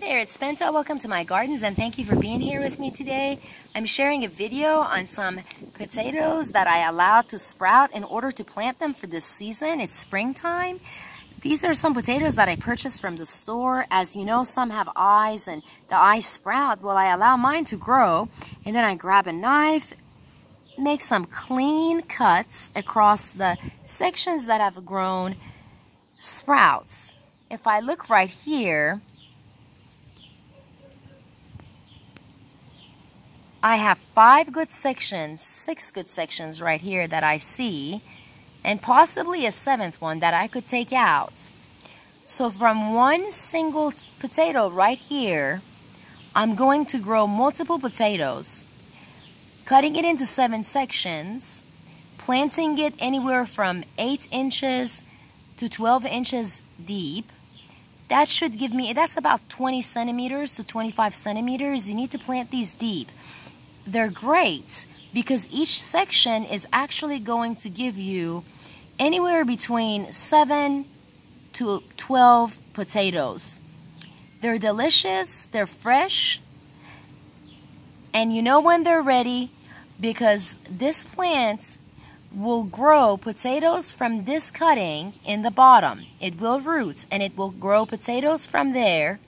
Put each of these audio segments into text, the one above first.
there, it's Spenta. Welcome to my gardens and thank you for being here with me today. I'm sharing a video on some potatoes that I allowed to sprout in order to plant them for this season. It's springtime. These are some potatoes that I purchased from the store. As you know, some have eyes and the eyes sprout. Well, I allow mine to grow and then I grab a knife, make some clean cuts across the sections that have grown sprouts. If I look right here, I have 6 good sections right here that I see, and possibly a 7th one that I could take out. So from one single potato right here, I'm going to grow multiple potatoes, cutting it into 7 sections, planting it anywhere from 8 inches to 12 inches deep. That should give me, that's about 20 centimeters to 25 centimeters. You need to plant these deep. They're great because each section is actually going to give you anywhere between 7 to 12 potatoes. They're delicious, they're fresh, and you know when they're ready because this plant will grow potatoes from this cutting in the bottom. It will root and it will grow potatoes from there.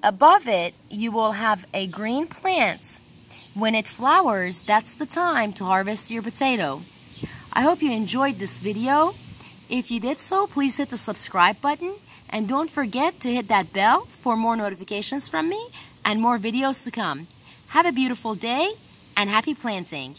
Above it, you will have a green plant. When it flowers, that's the time to harvest your potato. I hope you enjoyed this video. If you did so, please hit the subscribe button and don't forget to hit that bell for more notifications from me and more videos to come. Have a beautiful day and happy planting.